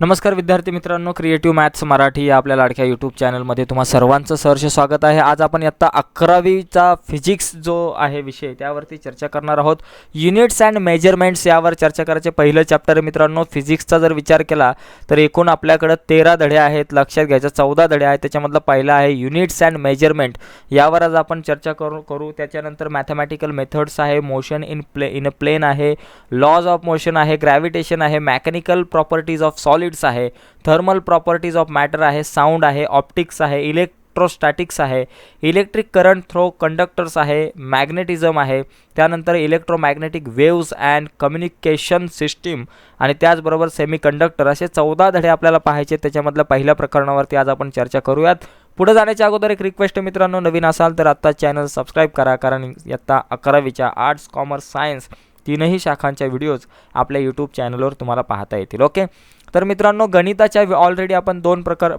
नमस्कार विद्यार्थी मित्रांनो, क्रिएटिव्ह मॅथ्स मराठी या आपल्या लाडक्या यूट्यूब चॅनलमध्ये तुम्हा सर्वांचं सहर्ष स्वागत आहे। आज आपण इयत्ता 11वीचा फिजिक्स जो आहे विषय त्यावरती चर्चा करणार आहोत। युनिट्स अँड मेजरमेंट्स यावर चर्चा करायचे पहिलं चॅप्टर मित्रांनो। फिजिक्सचा जर विचार केला तर एकूण आपल्याकडे 13 धडे आहेत, लक्षात घ्यायचं 14 धडे आहेत। त्याच्यामधला पहिला आहे युनिट्स अँड मेजरमेंट, यावर आज आपण चर्चा करू। त्याच्यानंतर मॅथमॅटिकल मेथड्स आहे, मोशन इन अ प्लेन आहे, लॉज ऑफ मोशन आहे, ग्रॅव्हिटेशन आहे, मेकॅनिकल प्रॉपर्टीज ऑफ सॉलिड्स आहे, थर्मल प्रॉपर्टीज ऑफ मॅटर आहे, साऊंड आहे, ऑप्टिक्स आहे, इलेक्ट्रोस्टॅटिक्स आहे, इलेक्ट्रिक करंट थ्रो कंडक्टर्स आहे, मॅग्नेटिझम आहे, त्यानंतर electromagnetic waves and communication system आणि त्याचबरोबर सेमीकंडक्टर, असे 14 धडे आपल्याला पाहायचे। त्याच्यामधल्या पहिल्या प्रकरणावरती आज आपण चर्चा करूयात। पुढे जाण्याच्या अगोदर एक रिक्वेस्ट आहे मित्रांनो, नवीन असाल तर आत्ता चॅनल सबस्क्राईब करा, कारण इयत्ता 11वीच्या आर्ट्स, कॉमर्स, सायन्स तीनही शाखांच्या व्हिडिओज आपल्या यूट्यूब चॅनलवर तुम्हाला पाहता येतील। ओके, तर मित्रांनो गणिताच्या ऑलरेडी आपण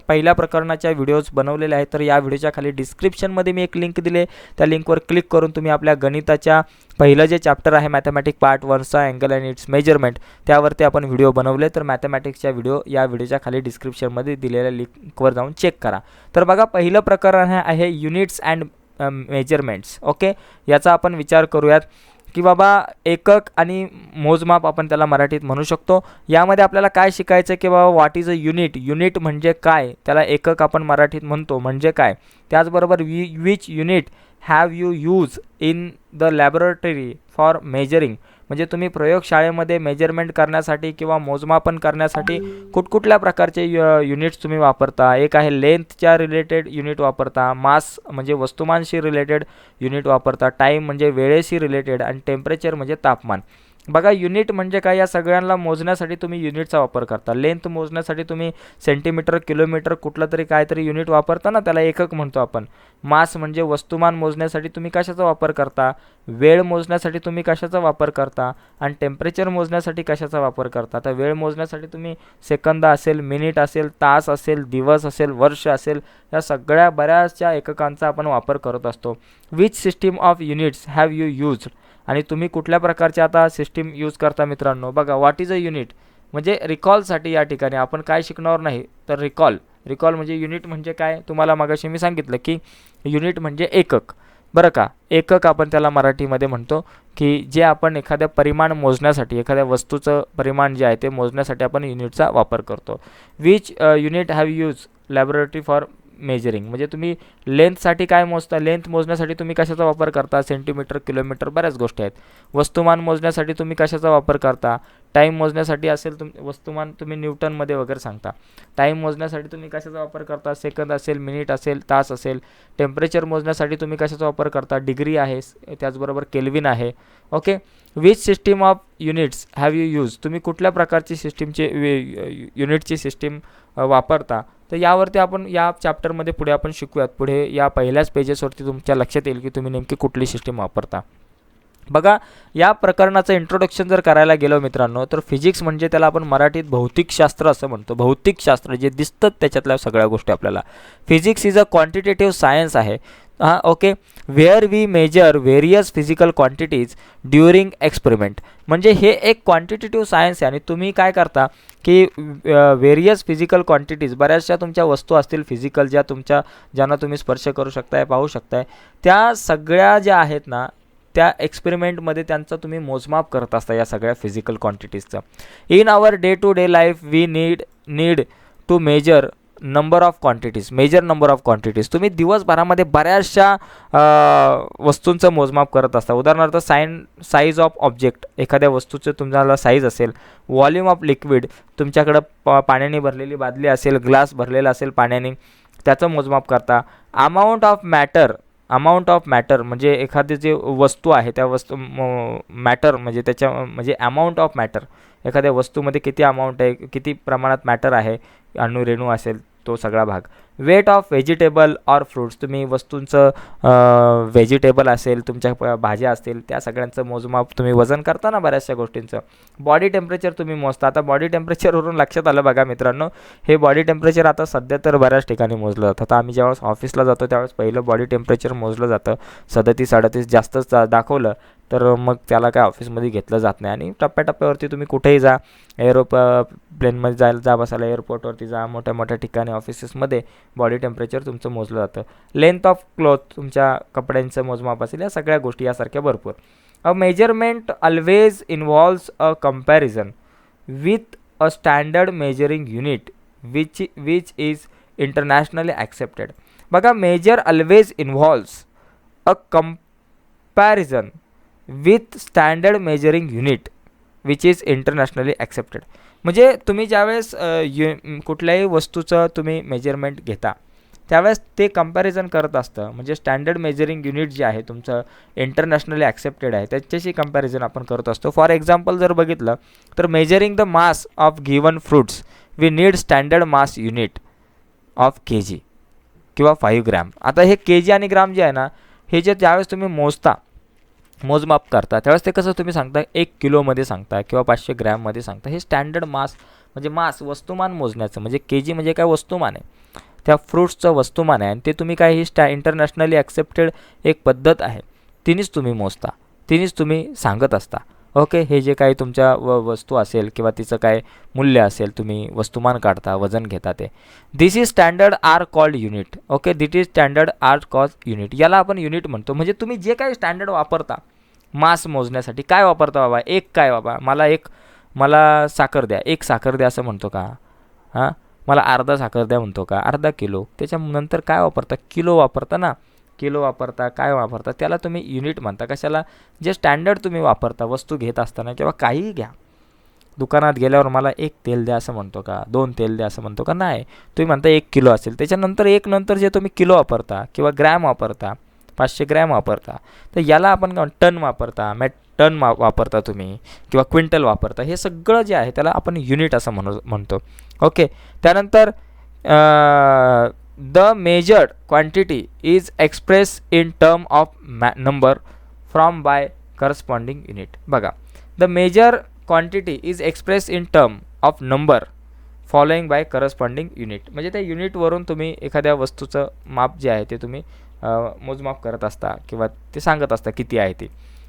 पहिल्या प्रकरणाच्या व्हिडिओज बनवलेले आहेत। तर या व्हिडिओच्या खाली डिस्क्रिप्शनमध्ये मी एक लिंक दिले, त्या लिंकवर क्लिक करून तुम्ही आपल्या गणिताच्या पहिलं जे चॅप्टर आहे मॅथमॅटिक पार्ट 1चा अँगल अँड इट्स मेजरमेंट, त्यावरती आपण व्हिडिओ बनवले। तर मॅथमॅटिक्सच्या व्हिडिओ या व्हिडिओच्या खाली डिस्क्रिप्शनमध्ये दिलेल्या लिंकवर जाऊन चेक करा। तर बघा, पहिलं प्रकरण आहे युनिट्स अँड मेजरमेंट्स। ओके, याचा आपण विचार करूयात की बाबा एकक आणि मोजमाप आपण त्याला मराठीत म्हणू शकतो। यामध्ये आपल्याला काय शिकायचं की बाबा व्हॉट इज अ युनिट म्हणजे काय, त्याला एकक आपण मराठीत म्हणतो म्हणजे काय। त्याचबरोबर which unit have you use in the laboratory for measuring, म्हणजे तुम्ही प्रयोगशाळेमध्ये मेजरमेंट करण्यासाठी किंवा मोजमापन करण्यासाठी कुठकुठल्या प्रकारचे युनिट्स तुम्ही वापरता। एक आहे लेंथच्या रिलेटेड युनिट वापरता, मास म्हणजे वस्तुमानशी रिलेटेड युनिट वापरता, टाईम म्हणजे वेळेशी रिलेटेड आणि टेम्परेचर म्हणजे तापमान। बघा, युनिट म्हणजे काय, या सगळ्यांना मोजण्यासाठी तुम्ही युनिटचा वापर करता। लेंथ मोजण्यासाठी तुम्ही सेंटीमीटर, किलोमीटर कुठलं तरी काहीतरी युनिट वापरता ना, त्याला एकक म्हणतो आपण। मास म्हणजे वस्तुमान मोजण्यासाठी तुम्ही कशाचा वापर करता, वेळ मोजण्यासाठी तुम्ही कशाचा वापर करता आणि टेम्परेचर मोजण्यासाठी कशाचा वापर करता। तर वेळ मोजण्यासाठी तुम्ही सेकंद असेल, मिनिट असेल, तास असेल, दिवस असेल, वर्ष असेल, या सगळ्या बऱ्याचशा एककांचा आपण वापर करत असतो। Which system of units have you used, आणि तुम्ही कुठल्या प्रकारचे आता सिस्टीम यूज करता मित्रांनो। बघा, व्हॉट इज अ युनिट म्हणजे रिकॉलसाठी या ठिकाणी आपण काय शिकणार नाही तर रिकॉल म्हणजे युनिट म्हणजे काय, तुम्हाला मगाशी मी सांगितलं की युनिट म्हणजे एकक, बरं का। एकक आपण त्याला मराठीमध्ये म्हणतो की जे आपण एखाद्या परिमाण मोजण्यासाठी, एखाद्या वस्तूचं परिमाण जे आहे ते मोजण्यासाठी आपण युनिटचा वापर करतो। Which unit have use laboratory for measuring, म्हणजे तुम्ही लेंथसाठी काय मोजता, लेंथ मोजण्यासाठी तुम्ही कशाचा वापर करता, सेंटीमीटर, किलोमीटर, बऱ्याच गोष्टी आहेत। वस्तुमान मोजण्यासाठी तुम्ही कशाचा वापर करता, टाईम मोजण्यासाठी असेल वस्तुमान तुम्ही न्यूटनमध्ये वगैरे सांगता। टाईम मोजण्यासाठी तुम्ही कशाचा वापर करता, सेकंद असेल, मिनिट असेल, तास असेल। टेम्परेचर मोजण्यासाठी तुम्ही कशाचा वापर करता, डिग्री आहे, त्याचबरोबर केल्विन आहे। Okay, which system of units have you use, तुम्ही कुठल्या प्रकारची सिस्टीमची युनिटची सिस्टीम वापरता। तर यावरती आपण या चॅप्टरमध्ये पुढे आपण शिकूयात। पुढे या पहिल्याच पेजेसवरती तुमच्या लक्षात येईल की तुम्ही नेमकी कुठली सिस्टीम वापरता। बघा, या प्रकरणाचं इंट्रोडक्शन जर करायला गेलो मित्रांनो, तर फिजिक्स म्हणजे त्याला आपण मराठीत भौतिकशास्त्र असं म्हणतो। भौतिकशास्त्र जे दिसतं त्याच्यातल्या सगळ्या गोष्टी आपल्याला। Physics is a quantitative science आहे, हां okay, where we measure various physical quantities during experiment, म्हणजे हे एक क्वांटिटेटिव्ह सायन्स आहे। आणि तुम्ही काय करता की व्हेरियस फिजिकल क्वांटिटीज, बऱ्याचशा तुमच्या वस्तू असतील फिजिकल ज्यांना तुम्ही स्पर्श करू शकताय, पाहू शकताय, त्या सगळ्या ज्या आहेत ना त्या एक्सपेरिमेंटमध्ये त्यांचं तुम्ही मोजमाप करत असता या सगळ्या फिजिकल क्वांटिटीजचं। In our day to day life we need to measure number of quantities, तुम्ही दिवसभरामध्ये बऱ्याचशा वस्तूंचं मोजमाप करत असता। उदाहरणार्थ साईज ऑफ ऑब्जेक्ट, एखाद्या वस्तूचं तुम्हाला साईज असेल। व्हॉल्यूम ऑफ लिक्विड, तुमच्याकडं पाण्याने भरलेली बादली असेल, ग्लास भरलेला असेल पाण्याने, त्याचं मोजमाप करता। अमाऊंट ऑफ मॅटर म्हणजे एखादी जे वस्तू आहे त्या वस्तू मॅटर म्हणजे अमाऊंट ऑफ मॅटर, एखाद्या वस्तूमध्ये किती अमाऊंट आहे, किती प्रमाणात मॅटर आहे, अणू रेणू असेल तो सगळा भाग। Weight of vegetable or fruits, तुम्ही वस्तूंचं व्हेजिटेबल असेल, तुमच्या भाज्या असतील, त्या सगळ्यांचं मोजमाप तुम्ही वजन करता ना बऱ्याचशा गोष्टींचं. बॉडी टेम्परेचर तुम्ही मोजता. आता बॉडी टेम्परेचरवरून लक्षात आलं बघा मित्रांनो, हे बॉडी टेम्परेचर आता सध्या तर बऱ्याच ठिकाणी मोजलं जातं. आता आम्ही ज्यावेळेस ऑफिसला जातो त्यावेळेस पहिलं बॉडी टेम्परेचर मोजलं जातं. 37-38 जास्तच दाखवलं तर मग त्याला काय ऑफिसमध्ये घेतलं जात नाही. आणि टप्प्याटप्प्यावरती तुम्ही कुठेही जा, प्लेनमध्ये जा बसायला, एअरपोर्टवरती जा, मोठ्या मोठ्या ठिकाणी ऑफिसेसमध्ये बॉडी टेम्परेचर तुमचं मोजलं जातं. लेंथ ऑफ क्लॉथ, तुमच्या कपड्यांचं मोजमाप असेल, या सगळ्या गोष्टी यासारख्या भरपूर. A measurement always involves a comparison with a standard measuring unit which is internationally accepted. बघा, measure always involves a comparison with standard measuring unit which is internationally accepted. म्हणजे तुम्ही ज्यावेळेस कुठल्याही वस्तूचं तुम्ही मेजरमेंट घेता त्यावेळेस ते कंपॅरिझन करत असतं. म्हणजे स्टँडर्ड मेजरिंग युनिट जे आहे तुमचं इंटरनॅशनली ॲक्सेप्टेड आहे त्याच्याशी कंपॅरिझन आपण करत असतो. फॉर एक्झाम्पल जर बघितलं तर measuring the mass of given fruits we need standard mass unit of kg किंवा 5 ग्रॅम. आता हे kg आणि ग्राम जे आहे ना, हे जे ज्यावेळेस तुम्ही मोजमाप करता त्यावेळेस ते कसं तुम्ही सांगता 1 किलोमध्ये सांगता किंवा 500 ग्रॅममध्ये सांगता. हे स्टँडर्ड मास म्हणजे वस्तुमान मोजण्याचं, म्हणजे kg म्हणजे काय वस्तुमान आहे, त्या फ्रूट्सचं वस्तुमान आहे. आणि ते तुम्ही काय, ही इंटरनॅशनली ॲक्सेप्टेड एक पद्धत आहे, तिनेच तुम्ही मोजता, तिनेच तुम्ही सांगत असता. ओके, हे जे काही तुमच्या वस्तू असेल किंवा तिचं काय मूल्य असेल, तुम्ही वस्तुमान काढता, वजन घेता ते. This is standard are called unit. Okay, that is standard are called unit. याला आपण युनिट म्हणतो. म्हणजे तुम्ही जे काही स्टँडर्ड वापरता मास मोजण्यासाठी, काय वापरता बाबा, काय बाबा, मला साखर द्या, 1 साखर द्या असं म्हणतो का? हां, मला अर्धा साखर द्या म्हणतो का? अर्धा किलो. त्याच्यानंतर काय वापरता? किलो वापरता ना, किलो वापरता, काय वापरता, त्याला तुम्ही युनिट म्हणता. कशाला? जे स्टँडर्ड तुम्ही वापरता वस्तू घेत असताना किंवा काहीही घ्या. दुकानात गेल्यावर मला 1 तेल द्या असं म्हणतो का? 2 तेल द्या असं म्हणतो का? नाही, तुम्ही म्हणता 1 किलो असेल, त्याच्यानंतर नंतर जे तुम्ही किलो वापरता किंवा ग्रॅम वापरता, 500 ग्रॅम वापरता, तर याला आपण टन वापरता, टन वापरता तुम्ही किंवा क्विंटल वापरता. हे सगळं जे आहे त्याला आपण युनिट असं म्हणतो. ओके, त्यानंतर the measured quantity is express in term of number from by corresponding unit. बघा, the measure quantity is express in term of number following by corresponding unit. म्हणजे त्या युनिटवरून तुम्ही एखाद्या वस्तूचं माप जे आहे ते तुम्ही मोजमाप करत असता किंवा ते सांगत असता किती आहे ते.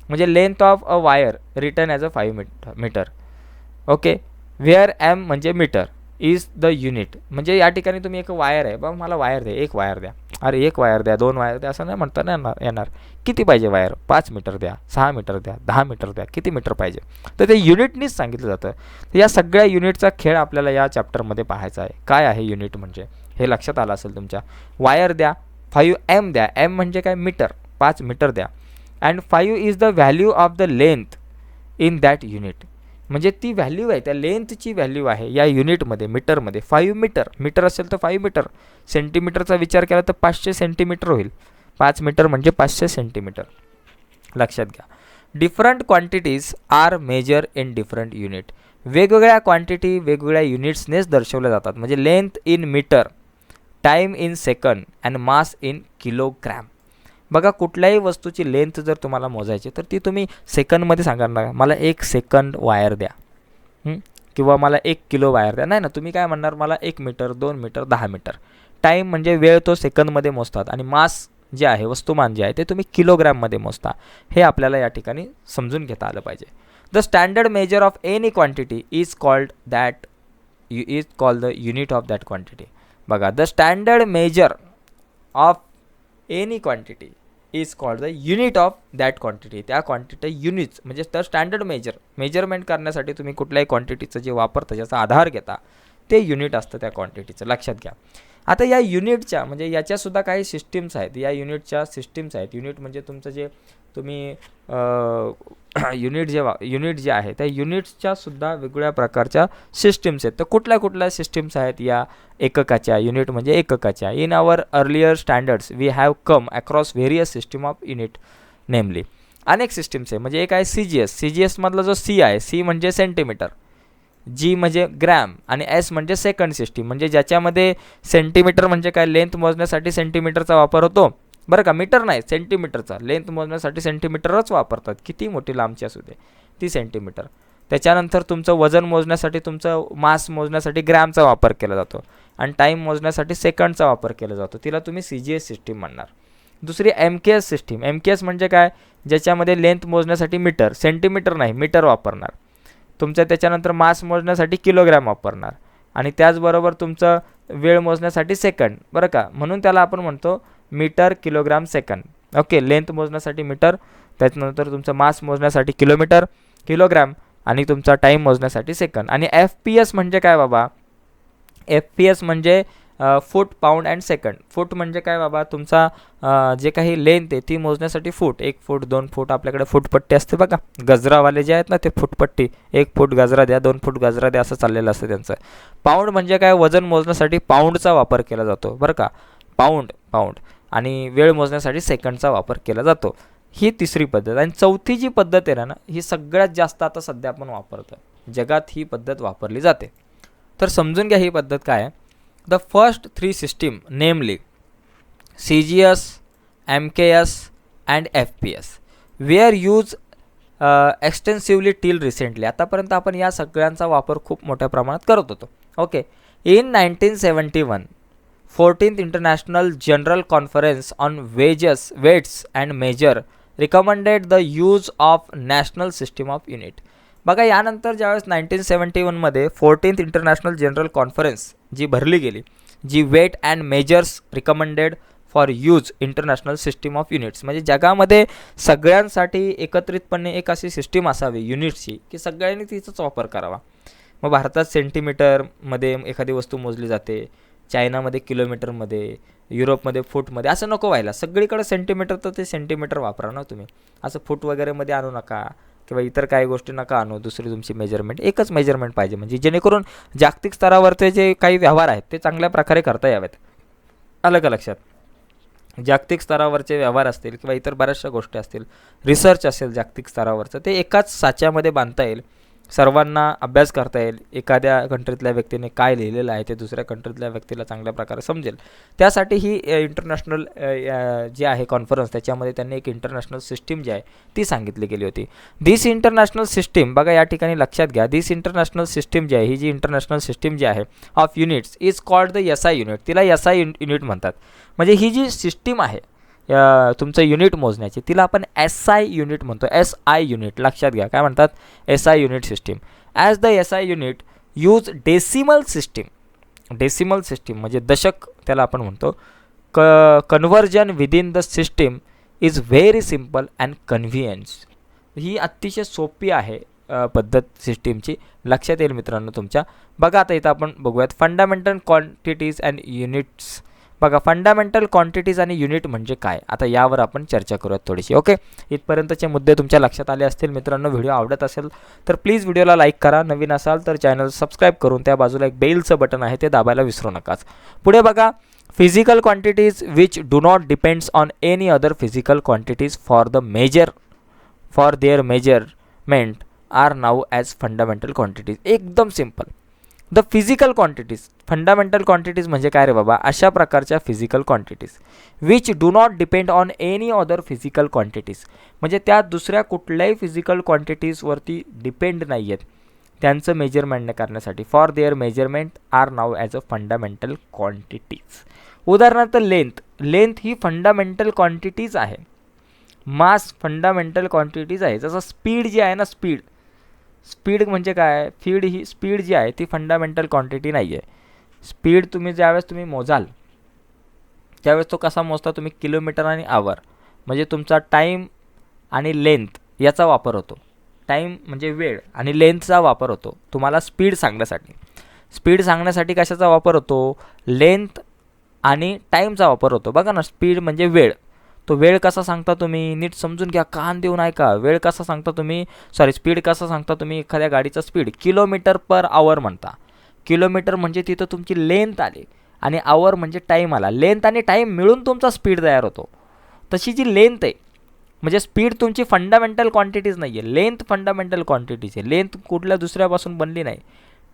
म्हणजे length of a wire written as a 5 metre. Okay, where m म्हणजे मीटर इज द युनिट. म्हणजे या ठिकाणी तुम्ही एक वायर आहे, बाबा मला वायर द्या, 1 वायर द्या. अरे 1 वायर द्या, 2 वायर द्या असं नाही म्हणता नाही येणार. किती पाहिजे वायर? 5 मीटर द्या, 6 मीटर द्या, 10 मीटर द्या, किती मीटर पाहिजे, तर ते युनिटनीच सांगितलं जातं. तर या सगळ्या युनिटचा खेळ आपल्याला या चॅप्टरमध्ये पाहायचा आहे. काय आहे युनिट म्हणजे हे लक्षात आलं असेल तुमच्या. वायर द्या, 5 द्या, एम म्हणजे काय, मीटर, 5 मीटर द्या. And 5 is the value of the length in that unit. म्हणजे ती व्हॅल्यू आहे, त्या लेंथची व्हॅल्यू आहे या युनिटमध्ये, मीटरमध्ये. 5 मीटर असेल तर 5 मीटर. सेंटीमीटरचा विचार केला तर 500 सेंटीमीटर होईल. 5 मीटर म्हणजे 500 सेंटीमीटर. लक्षात घ्या, different quantities are measure in different unit. वेगवेगळ्या क्वांटिटी वेगवेगळ्या युनिट्सनेच दर्शवल्या जातात. म्हणजे length in metre, time in second and mass in kilogram. बघा, कुठल्याही वस्तूची लेंथ जर तुम्हाला मोजायची तर ती तुम्ही सेकंडमध्ये सांगणार ना, मला 1 सेकंड वायर द्या किंवा मला 1 किलो वायर द्या. नाही ना, तुम्ही काय म्हणणार, मला 1 मीटर, 2 मीटर, 10 मीटर. टाईम म्हणजे वेळ, तो सेकंदमध्ये मोजतात. आणि मास जे आहे, वस्तुमान जे आहे ते तुम्ही किलोग्रॅममध्ये मोजता. हे आपल्याला या ठिकाणी समजून घेता आलं पाहिजे. The standard measure of any quantity is called the unit of that quantity. बघा, the standard measure of any quantity is called the unit of that quantity. त्या क्वांटिटी युनिट्स म्हणजे तर स्टँडर्ड मेजरमेंट करण्यासाठी तुम्ही कुठल्याही क्वांटिटीचं जे वापरता, ज्याचा आधार घेता, ते युनिट असतं त्या क्वांटिटीचं. लक्षात घ्या. आता या युनिटच्या म्हणजे याच्यासुद्धा काही सिस्टीम्स आहेत. या युनिटच्या सिस्टीम्स आहेत. युनिट म्हणजे तुमचं जे तुम्ही युनिट जे आहे त्या युनिट्सच्या सुद्धा वेगवेगळ्या प्रकारच्या सिस्टीम्स आहेत. तर कुठल्या सिस्टीम्स आहेत या एककाच्या, युनिट म्हणजे एककाच्या. In our earlier standards we have come across various system of unit, namely अनेक सिस्टीम्स आहे. म्हणजे एक आहे CGS. CGS मधला जो C आहे, C म्हणजे सेंटीमीटर, जी म्हणजे ग्रॅम आणि एस म्हणजे सेकंड सिस्टीम, म्हणजे ज्याच्यामध्ये सेंटीमीटर म्हणजे काय, लेंथ मोजण्यासाठी सेंटीमीटरचा वापर होतो बरं का, मीटर नाही सेंटीमीटरचा, लेंथ मोजण्यासाठी सेंटीमीटरच वापरतात, किती मोठी लांबची असू दे ती सेंटीमीटर. त्याच्यानंतर तुमचं वजन मोजण्यासाठी, तुमचं मास मोजण्यासाठी ग्रॅमचा वापर केला जातो आणि टाईम मोजण्यासाठी सेकंडचा वापर केला जातो, तिला तुम्ही CGS सिस्टीम म्हणणार. दुसरी MKS सिस्टीम. MKS म्हणजे काय, ज्याच्यामध्ये लेंथ मोजण्यासाठी मीटर, सेंटीमीटर नाही मीटर वापरणार तुमचं. त्याच्यानंतर मास मोजण्यासाठी किलोग्रॅम वापरणार आणि त्याचबरोबर तुमचं वेळ मोजण्यासाठी सेकंड बरं का, म्हणून त्याला आपण म्हणतो metre kilogram second. Okay, length मोजण्यासाठी मीटर, त्याच्यानंतर तुमचं मास मोजण्यासाठी किलोमीटर किलोग्रॅम आणि तुमचा टाईम मोजण्यासाठी सेकंड. आणि FPS म्हणजे काय बाबा, FPS म्हणजे फूट पाऊंड अँड सेकंड. फूट म्हणजे काय बाबा, तुमचा जे काही लेंथ आहे ती मोजण्यासाठी फूट, 1 फूट 2 फूट, आपल्याकडे फूटपट्टी असते बघा, गजरावाले जे आहेत ना ते फूटपट्टी, 1 फूट गजरा द्या 2 फूट गजरा द्या असं चाललेलं असतं त्यांचं. पाऊंड म्हणजे काय, वजन मोजण्यासाठी पाऊंडचा वापर केला जातो बरं का, पाऊंड. आणि वेळ मोजण्यासाठी सेकंडचा वापर केला जातो. ही तिसरी पद्धत. आणि चौथी जी पद्धत आहे ना, ही सगळ्यात जास्त आता सध्या आपण वापरतो, जगात ही पद्धत वापरली जाते. तर समजून घ्या ही पद्धत काय आहे. The first 3 system namely CGS, MKS and FPS were use extensively till recently. आतापर्यंत आपण या सगळ्यांचा वापर खूप मोठ्या प्रमाणात करत होतो. Okay, in 1971 14th international general conference on weights and measure recommended the use of national system of unit. बघा, यानंतर ज्यावेळेस 1971मध्ये 14th इंटरनॅशनल जनरल कॉन्फरन्स जी भरली गेली, जी weight and measures recommended for use international system of units, म्हणजे जगामध्ये सगळ्यांसाठी एकत्रितपणे एक अशी सिस्टीम असावी युनिट्सची की सगळ्यांनी तिचाच वापर करावा. मग भारतात सेंटीमीटरमध्ये एखादी वस्तू मोजली जाते, चायनामध्ये किलोमीटरमध्ये, युरोपमध्ये फूटमध्ये, असं नको व्हायला. सगळीकडे सेंटीमीटर, तर ते सेंटीमीटर वापरा ना तुम्ही, असं फूट वगैरेमध्ये आणू नका किंवा इतर काही गोष्टी नका आणू. दुसरी तुमची मेजरमेंट एकच मेजरमेंट पाहिजे, म्हणजे जेणेकरून जागतिक स्तरावरचे जे काही व्यवहार आहेत ते चांगल्या प्रकारे करता यावेत. आलं का लक्षात? जागतिक स्तरावरचे व्यवहार असतील किंवा इतर बऱ्याचशा गोष्टी असतील, रिसर्च असेल जागतिक स्तरावरचं, ते एकाच साच्यामध्ये बांधता येईल, सर्वांना अभ्यास करता येईल. एखाद्या कंट्रीतल्या व्यक्तीने काय लिहिलेलं आहे ते दुसऱ्या कंट्रीतल्या व्यक्तीला चांगल्या प्रकारे समजेल. त्यासाठी ही इंटरनॅशनल जी आहे कॉन्फरन्स, त्याच्यामध्ये त्यांनी एक इंटरनॅशनल सिस्टीम जी आहे ती सांगितली गेली होती. दिस इंटरनॅशनल सिस्टीम, बघा या ठिकाणी लक्षात घ्या, दिस इंटरनॅशनल सिस्टीम जी आहे, ही जी इंटरनॅशनल सिस्टीम जी आहे of units is called the SI unit. तिला SI युनिट म्हणतात. म्हणजे ही जी सिस्टीम आहे तुमचं युनिट मोजण्याची, तिला आपण SI युनिट म्हणतो. SI युनिट लक्षात घ्या, काय म्हणतात, SI unit system. As the SI unit use decimal system म्हणजे दशक त्याला आपण म्हणतो. Conversion within the system is very simple and convenience. ही अतिशय सोपी आहे पद्धत सिस्टीमची, लक्षात येईल मित्रांनो तुमच्या. बघा आता इथं आपण बघूयात फंडामेंटल क्वांटिटीज अँड युनिट्स. बघा, फंडामेंटल क्वांटिटीज आणि युनिट म्हणजे काय, आता यावर आपण चर्चा करूयात थोडीशी. ओके, इथपर्यंतचे मुद्दे तुमच्या लक्षात आले असतील मित्रांनो. व्हिडिओ आवडत असेल तर प्लीज व्हिडिओला लाईक करा, नवीन असाल तर चॅनल सबस्क्राईब करून त्या बाजूला एक बेलचं बटन आहे ते दाबायला विसरू नकाच. पुढे बघा, physical quantities which do not depends on any other physical quantities for their measurement are now as fundamental quantities. एकदम simple. The physical quantities, fundamental quantities म्हणजे काय रे बाबा, अशा प्रकारच्या physical quantities which do not depend on any other physical quantities, म्हणजे त्या दुसऱ्या कुठल्याही फिजिकल क्वांटिटीजवरती डिपेंड नाही आहेत, त्यांचं मेजरमेंट करण्यासाठी for their measurement are now as a fundamental quantities. उदाहरणार्थ लेंथ ही फंडामेंटल क्वांटिटीज आहे. मास फंडामेंटल क्वांटिटीज आहे. जसं स्पीड जी आहे ना, स्पीड म्हणजे काय, स्पीड जी आहे ती फंडामेंटल क्वांटिटी नाही आहे. स्पीड ज्यावेळेस तुम्ही मोजाल त्यावेळेस तो कसा मोजता तुम्ही, किलोमीटर आणि आवर, म्हणजे तुमचा टाईम आणि लेंथ याचा वापर होतो. टाईम म्हणजे वेळ आणि लेंथचा वापर होतो तुम्हाला स्पीड सांगण्यासाठी. स्पीड सांगण्यासाठी कशाचा वापर होतो, लेंथ आणि टाईमचा वापर होतो. बघा ना, स्पीड म्हणजे वेळ. तो वेळ कसा सांगता तुम्ही, नीट समजून घ्या, कान देऊन ऐका. वेळ कसा सांगता तुम्ही, स्पीड कसा सांगता तुम्ही, एखाद्या गाडीचा स्पीड किलोमीटर पर आवर म्हणता. किलोमीटर म्हणजे तिथं तुमची लेंथ आली आणि आवर म्हणजे टाईम आला. लेंथ आणि टाईम मिळून तुमचा स्पीड तयार होतो. तशी जी लेंथ आहे, म्हणजे स्पीड तुमची फंडामेंटल क्वांटिटीज नाही आहे, लेंथ फंडामेंटल क्वांटिटीज आहे. लेंथ कुठल्या दुसऱ्यापासून बनली नाही.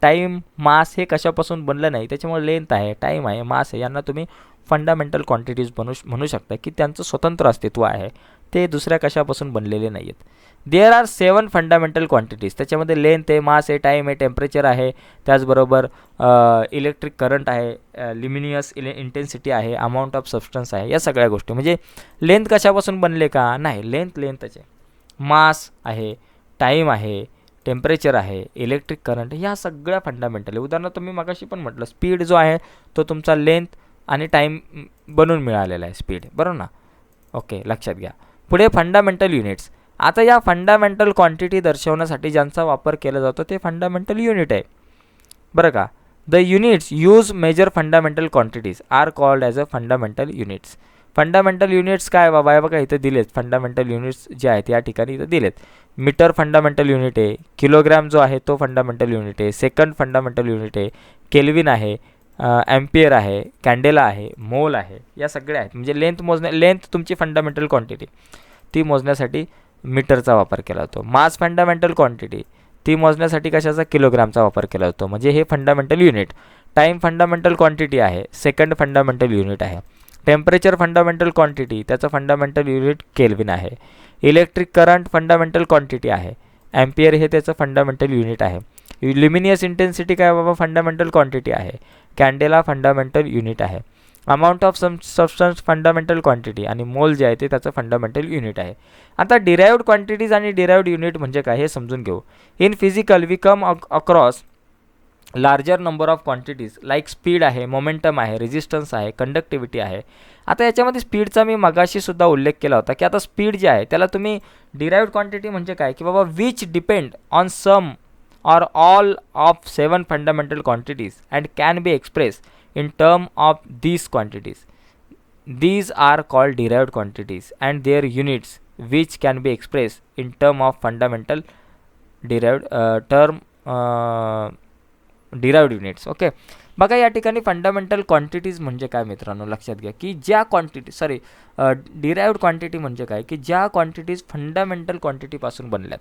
टाईम, मास हे कशापासून बनलं नाही, त्याच्यामुळे लेंथ आहे, टाईम आहे, मास आहे, यांना तुम्ही फंडामेंटल क्वांटिटीज म्हणू शकता की त्यांचं स्वतंत्र अस्तित्व आहे, ते दुसऱ्या कशापासून बनलेले नाही आहेत. There are 7 fundamental quantities. त्याच्यामध्ये लेंथ आहे, मास आहे, टाईम आहे, टेम्परेचर आहे, त्याचबरोबर इलेक्ट्रिक करंट आहे, लिमिनियस इंटेन्सिटी आहे, अमाऊंट ऑफ सबस्टन्स आहे, या सगळ्या गोष्टी. म्हणजे लेंथ कशापासून बनले का, नाही, लेंथच आहे, मास आहे, टाईम आहे, टेम्परेचर आहे, इलेक्ट्रिक करंट, ह्या सगळ्या फंडामेंटल आहे. उदाहरणार्थ मी मगाशी पण म्हटलं, स्पीड जो आहे तो तुमचा लेंथ आणि टाईम बनून मिळालेला आहे, स्पीड, बरोबर ना. ओके, लक्षात घ्या. पुढे फंडामेंटल युनिट्स. आता या फंडामेंटल क्वांटिटी दर्शवण्यासाठी ज्यांचा वापर केला जातो ते फंडामेंटल युनिट आहे, बरं का. The units use measure fundamental quantities are called as a fundamental units. Fundamental units काय बाबा आहे बघा, इथं दिलेत फंडामेंटल युनिट्स जे आहेत या ठिकाणी इथं दिलेत. मीटर फंडामेंटल युनिट आहे, किलोग्रॅम जो आहे तो फंडामेंटल युनिट आहे, सेकंड फंडामेंटल युनिट आहे, केल्विन आहे, ॲम्पियर आहे, कॅन्डेला आहे, मोल आहे, या सगळ्या आहेत. म्हणजे लेंथ तुमची फंडामेंटल क्वांटिटी, ती मोजण्यासाठी मीटरचा वापर केला जातो. मास फंडामेंटल क्वांटिटी, ती मोजण्यासाठी कशाचा, किलोग्रामचा वापर केला जातो. म्हणजे हे fundamental unit. Time fundamental quantity आहे, सेकंड फंडामेंटल युनिट आहे. टेम्परेचर फंडामेंटल क्वांटिटी, त्याचं फंडामेंटल युनिट केल्विन आहे. इलेक्ट्रिक करंट फंडामेंटल क्वांटिटी आहे, ॲम्पियर हे त्याचं फंडामेंटल युनिट आहे. ल्युमिनियस इंटेन्सिटी काय बाबा, फंडामेंटल क्वांटिटी आहे. कॅन्डेला फंडामेंटल युनिट आहे. Amount of substance fundamental quantity, आणि मोल जे आहे ते त्याचं फंडामेंटल युनिट आहे. आता डिराइव्ड क्वांटिटीज आणि डिराइव्ड युनिट म्हणजे काय हे समजून घेऊ. In physical we come across larger number of quantities like speed आहे, मोमेंटम आहे, रेजिस्टन्स आहे, कंडक्टिव्हिटी आहे. आता याच्यामध्ये स्पीडचा मी मगाशी सुद्धा उल्लेख केला होता की आता स्पीड जे आहे त्याला तुम्ही डिराइव्ड क्वांटिटी म्हणजे काय की बाबा which depend on some or all of 7 fundamental quantities and can be expressed in term of these quantities. These are called derived quantities and their units which can be expressed in term of fundamental derived units. Okay, बघा या ठिकाणी fundamental quantities म्हणजे काय मित्रांनो, लक्षात घ्या की ज्या क्वांटिटी डिराइव्ड क्वांटिटी म्हणजे काय की ज्या क्वांटिटीज फंडामेंटल क्वांटिटीपासून बनल्यात.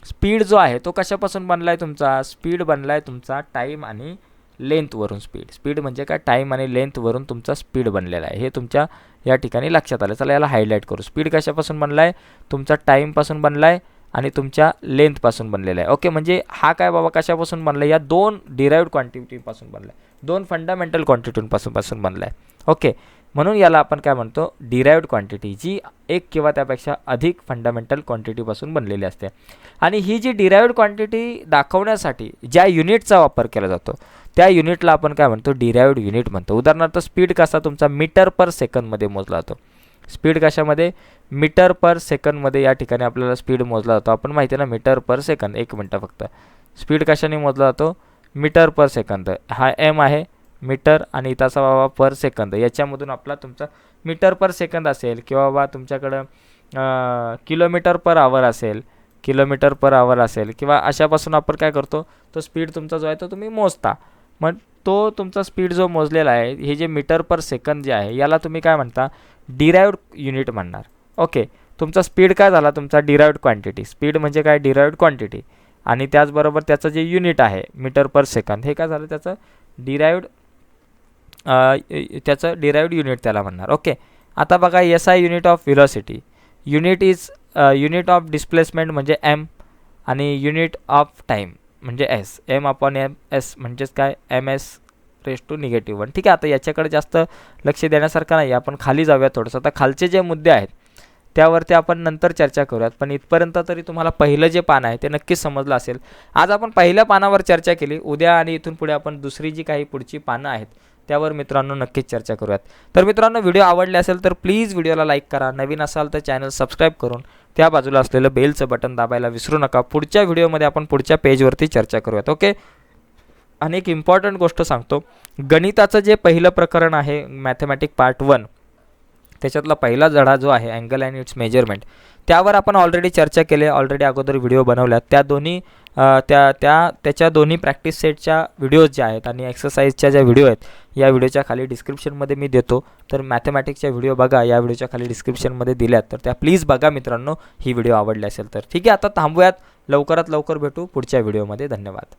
स्पीड जो आहे तो कशापासून बनला आहे तुमचा, स्पीड बनला आहे तुमचा टाईम आणि लेंथवरून. स्पीड म्हणजे काय, टाईम आणि लेंथवरून तुमचा स्पीड बनलेला आहे, हे तुमच्या या ठिकाणी लक्षात आलं. चला याला हायलाईट करू. स्पीड कशापासून बनला आहे, तुमचा टाईमपासून बनला आहे आणि तुमच्या लेंथपासून बनलेला आहे. ओके, म्हणजे हा काय बाबा कशापासून बनला आहे, या 2 डिराइव्ड क्वांटिटीपासून बनला आहे, 2 फंडामेंटल क्वांटिटीपासून बनला आहे. ओके, म्हणून याला आपण काय म्हणतो, डिराइव्ड क्वांटिटी, जी एक किंवा त्यापेक्षा अधिक फंडामेंटल क्वांटिटीपासून बनलेली असते. आणि ही जी डिराइव्ड क्वांटिटी दाखवण्यासाठी ज्या युनिटचा वापर केला जातो त्या युनिटला आपण काय म्हणतो, डिराइव्ड युनिट म्हणतो. उदाहरणार्थ स्पीड कसा तुमचा मीटर पर सेकंदमध्ये मोजला जातो. स्पीड कशामध्ये, मीटर पर सेकंदमध्ये या ठिकाणी आपल्याला स्पीड मोजला जातो. आपण माहिती आहे ना, मीटर पर सेकंद. एक मिनटं फक्त, स्पीड कशाने मोजला जातो, मीटर पर सेकंद. हा एम आहे मीटर आणि इथाचा बाबा पर सेकंद, याच्यामधून आपला तुमचा मीटर पर सेकंद असेल किंवा बाबा तुमच्याकडं किलोमीटर पर आवर असेल, किंवा अशापासून आपण काय करतो, तो स्पीड तुमचा जो आहे तो तुम्ही मोजता. मग तो तुमचा स्पीड जो मोजलेला आहे, हे जे मीटर पर सेकंद जे आहे याला तुम्ही काय म्हणता, डिराइव्ड युनिट म्हणणार. ओके, तुमचा स्पीड काय झाला, तुमचा डिराइव्ड क्वांटिटी. स्पीड म्हणजे काय, डिराइव्ड क्वांटिटी, आणि त्याचबरोबर त्याचं जे युनिट आहे मीटर पर सेकंद, हे काय झालं त्याचं डिराइव्ड युनिट त्याला म्हणणार. ओके, आता बघा SI unit of velocity, unit of displacement म्हणजे M, आणि युनिट ऑफ टाईम म्हणजे S. M/S म्हणजेच काय, MS⁻⁻1. ठीक आहे, आता याच्याकडे जास्त लक्ष देण्यासारखं नाही, आपण खाली जाऊया थोडंसं. आता खालचे जे मुद्दे आहेत त्यावरती आपण नंतर चर्चा करूयात, पण इथपर्यंत तरी तुम्हाला पहिलं जे पान आहे ते नक्कीच समजलं असेल. आज आपण पहिल्या पानावर चर्चा केली, उद्या आणि इथून पुढे आपण दुसरी जी काही पुढची पानं आहेत त्यावर मित्रांनो नक्कीच चर्चा करूयात. तर मित्रांनो, व्हिडिओ आवडले असेल तर प्लीज व्हिडिओला लाईक करा, नवीन असाल तर चॅनल सबस्क्राईब करून त्या बाजूला असलेलं बेलचं बटन दाबायला विसरू नका. पुढच्या व्हिडिओमध्ये आपण पुढच्या पेजवरती चर्चा करूयात. ओके, आणि एक इम्पॉर्टंट गोष्ट सांगतो, गणिताचं जे पहिलं प्रकरण आहे मॅथमॅटिक पार्ट 1, त्याच्यातला पहिला धडा जो आहे अँगल अँड इट्स मेजरमेंट, त्यावर आपण ऑलरेडी चर्चा केली, ऑलरेडी अगोदर व्हिडिओ बनवल्यात. त्या दोन्ही त्याच्या दोन्ही प्रॅक्टिस सेटच्या व्हिडिओज ज्या आहेत आणि एक्सरसाइजच्या ज्या व्हिडिओ आहेत या व्हिडिओच्या खाली डिस्क्रिप्शनमध्ये मी देतो. तर मॅथमॅटिक्सच्या व्हिडिओ बघा, या व्हिडिओच्या खाली डिस्क्रिप्शनमध्ये दिल्यात, तर त्या प्लीज बघा मित्रांनो, ही व्हिडिओ आवडली असेल तर. ठीक आहे, आता थांबूयात, लवकरात लवकर भेटू पुढच्या व्हिडिओमध्ये. धन्यवाद.